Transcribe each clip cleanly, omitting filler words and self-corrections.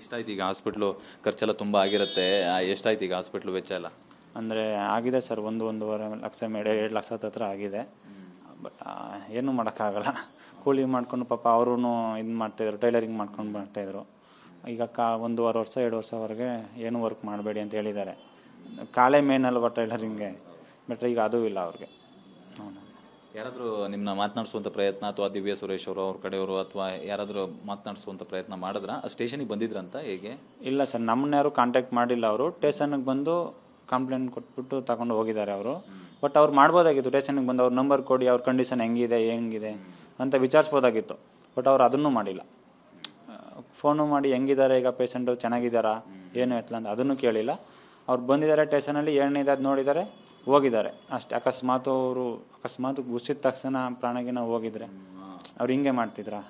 ಎಷ್ಟಾಯ್ತು ಈಗ ಹಾಸ್ಪಿಟ್ಲು ಖರ್ಚೆಲ್ಲ ತುಂಬ ಆಗಿರುತ್ತೆ, ಎಷ್ಟಾಯ್ತು ಈಗ ಹಾಸ್ಪಿಟ್ಲು ವೆಚ್ಚ ಎಲ್ಲ? ಅಂದರೆ ಆಗಿದೆ ಸರ್, 1-1.5 ಲಕ್ಷ ಮೇಲೆ 2 ಲಕ್ಷ ಹತ್ರ ಆಗಿದೆ. ಬಟ್ ಏನೂ ಮಾಡೋಕ್ಕಾಗಲ್ಲ. ಕೂಲಿ ಮಾಡ್ಕೊಂಡು ಪಾಪ ಅವರು ಇದು ಮಾಡ್ತಾಯಿದ್ರು, ಟೈಲರಿಂಗ್ ಮಾಡ್ಕೊಂಡು ಮಾಡ್ತಾಯಿದ್ರು. ಈಗ 1.5 ವರ್ಷ 2 ವರ್ಷವರೆಗೆ ಏನು ವರ್ಕ್ ಮಾಡಬೇಡಿ ಅಂತ ಹೇಳಿದ್ದಾರೆ. ಕಾಲೇ ಮೇನ್ ಅಲ್ವಾ ಟೈಲರಿಂಗ್ಗೆ, ಬಟ್ ಈಗ ಅದೂ ಇಲ್ಲ ಅವ್ರಿಗೆ. ಯಾರಾದರೂ ನಿಮ್ಮನ್ನ ಮಾತನಾಡಿಸುವಂಥ ಪ್ರಯತ್ನ ಅಥವಾ ದಿವ್ಯಾ ಸುರೇಶ್ ಅವರು ಅವ್ರ ಕಡೆಯವರು ಅಥವಾ ಯಾರಾದರೂ ಮಾತನಾಡಿಸುವಂಥ ಪ್ರಯತ್ನ ಮಾಡಿದ್ರ? ಸ್ಟೇಷನಿಗೆ ಬಂದಿದ್ರಂತ ಹೇಗೆ? ಇಲ್ಲ ಸರ್, ನಮ್ಮನ್ನ ಯಾರು ಕಾಂಟ್ಯಾಕ್ಟ್ ಮಾಡಿಲ್ಲ. ಅವರು ಸ್ಟೇಷನ್ಗೆ ಬಂದು ಕಂಪ್ಲೇಂಟ್ ಕೊಟ್ಬಿಟ್ಟು ತಗೊಂಡು ಹೋಗಿದ್ದಾರೆ ಅವರು. ಬಟ್ ಅವ್ರು ಮಾಡ್ಬೋದಾಗಿತ್ತು, ಸ್ಟೇಷನ್ಗೆ ಬಂದು ಅವ್ರ ನಂಬರ್ ಕೊಡಿ, ಅವ್ರ ಕಂಡೀಷನ್ ಹೆಂಗಿದೆ ಅಂತ ವಿಚಾರಿಸ್ಬೋದಾಗಿತ್ತು. ಬಟ್ ಅವ್ರು ಅದನ್ನು ಮಾಡಿಲ್ಲ. ಫೋನು ಮಾಡಿ ಹೆಂಗಿದ್ದಾರೆ ಈಗ ಪೇಷೆಂಟು, ಚೆನ್ನಾಗಿದ್ದಾರಾ, ಏನು ಎತ್ತಲ ಅಂತ ಅದನ್ನು ಕೇಳಿಲ್ಲ. ಅವ್ರು ಬಂದಿದ್ದಾರೆ ಸ್ಟೇಷನಲ್ಲಿ, ಏನಿದೆ ನೋಡಿದ್ದಾರೆ, ಹೋಗಿದ್ದಾರೆ ಅಷ್ಟೇ. ಅಕಸ್ಮಾತ್ ಗುಸಿದ ತಕ್ಷಣ ಪ್ರಾಣಗಿನ ಹೋಗಿದ್ರೆ ಅವ್ರು ಹಿಂಗೆ ಮಾಡ್ತಿದ್ರಾ?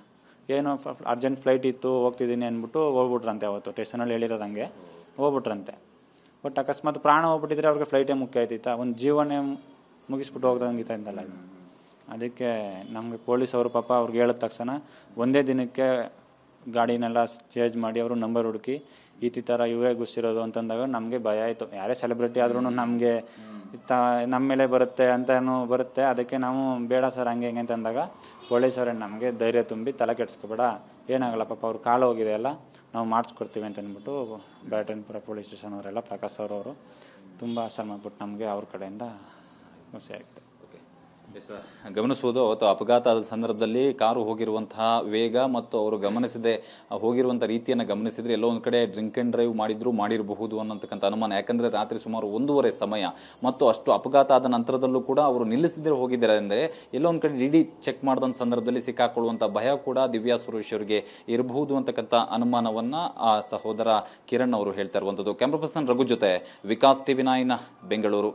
ಏನೋ ಅರ್ಜೆಂಟ್ ಫ್ಲೈಟ್ ಇತ್ತು, ಹೋಗ್ತಿದ್ದೀನಿ ಅಂದ್ಬಿಟ್ಟು ಹೋಗ್ಬಿಟ್ರಂತೆ. ಅವತ್ತು ಸ್ಟೇಷನಲ್ಲಿ ಹೇಳಿರೋದು ಹಂಗೆ ಹೋಗ್ಬಿಟ್ರಂತೆ. ಬಟ್ ಅಕಸ್ಮಾತ್ ಪ್ರಾಣ ಹೋಗ್ಬಿಟ್ಟಿದ್ರೆ ಅವ್ರಿಗೆ ಫ್ಲೈಟೇ ಮುಖ್ಯ ಆಯ್ತಿತ್ತ, ಒಂದು ಜೀವನೇ ಮುಗಿಸ್ಬಿಟ್ಟು ಹೋಗ್ದಂಗಿತ್ತ ಇಂತಲ್ಲ ಇದು. ಅದಕ್ಕೆ ನಮಗೆ ಪೊಲೀಸವರು ಪಾಪ ಅವ್ರಿಗೆ ಹೇಳಿದ ತಕ್ಷಣ ಒಂದೇ ದಿನಕ್ಕೆ ಗಾಡಿನೆಲ್ಲ ಚೇಂಜ್ ಮಾಡಿ ಅವರು ನಂಬರ್ ಹುಡುಕಿ ಈ ಥರ ಇವೇ ಗುಸಿರೋದು ಅಂತಂದಾಗ ನಮಗೆ ಭಯ ಆಯಿತು. ಯಾರೇ ಸೆಲೆಬ್ರಿಟಿ ಆದ್ರೂ ನಮಗೆ ನಮ್ಮ ಮೇಲೆ ಬರುತ್ತೆ ಅಂತಲೂ ಬರುತ್ತೆ. ಅದಕ್ಕೆ ನಾವು ಬೇಡ ಸರ್ ಹಂಗೆ ಹಿಂಗೆ ಅಂತಂದಾಗ ಪೊಲೀಸರೇ ನಮಗೆ ಧೈರ್ಯ ತುಂಬಿ ತಲೆ ಕೆಡಿಸ್ಕೊಬೇಡ, ಏನಾಗಲ್ಲ ಪಾಪ ಅವ್ರು ಕಾಲು ಹೋಗಿದೆ ಅಲ್ಲ, ನಾವು ಮಾಡಿಸ್ಕೊಡ್ತೀವಿ ಅಂತ ಅಂದ್ಬಿಟ್ಟು ಬ್ಯಾಟನ್ಪುರ ಪೊಲೀಸ್ ಸ್ಟೇಷನ್ ಅವರೆಲ್ಲ ಪ್ರಕಾಶ್ ಅವರು ತುಂಬ ಶ್ರಮ ಮಾಡ್ಬಿಟ್ಟು ನಮಗೆ ಅವ್ರ ಕಡೆಯಿಂದ ಖುಷಿಯಾಗಿದೆ. ಗಮನಿಸಬಹುದು, ಅವತ್ತು ಅಪಘಾತ ಆದ ಸಂದರ್ಭದಲ್ಲಿ ಕಾರು ಹೋಗಿರುವಂತಹ ವೇಗ ಮತ್ತು ಅವರು ಗಮನಿಸದೆ ಹೋಗಿರುವಂಥ ರೀತಿಯನ್ನು ಗಮನಿಸಿದ್ರೆ ಎಲ್ಲೋ ಒಂದು ಕಡೆ ಡ್ರಿಂಕ್ ಆ್ಯಂಡ್ ಡ್ರೈವ್ ಮಾಡಿರಬಹುದು ಅನ್ನತಕ್ಕಂಥ ಅನುಮಾನ. ಯಾಕಂದರೆ ರಾತ್ರಿ ಸುಮಾರು 1:30 ಸಮಯ ಮತ್ತು ಅಷ್ಟು ಅಪಘಾತ ಆದ ನಂತರದಲ್ಲೂ ಕೂಡ ಅವರು ನಿಲ್ಲಿಸದೇ ಹೋಗಿದ್ದಾರೆ ಅಂದರೆ ಎಲ್ಲೋ ಒಂದು ಕಡೆ ಡಿ ಚೆಕ್ ಮಾಡಿದಂಥ ಸಂದರ್ಭದಲ್ಲಿ ಸಿಕ್ಕಾಕೊಳ್ಳುವಂಥ ಭಯ ಕೂಡ ದಿವ್ಯಾ ಸುರೇಶ್ ಅವರಿಗೆ ಇರಬಹುದು ಅಂತಕ್ಕಂಥ ಅನುಮಾನವನ್ನು ಆ ಸಹೋದರ ಕಿರಣ್ ಅವರು ಹೇಳ್ತಾ ಇರುವಂಥದ್ದು. ಕ್ಯಾಮ್ರಾ ಪರ್ಸನ್ ರಘು ಜೊತೆ ವಿಕಾಸ್ TV9 ಬೆಂಗಳೂರು.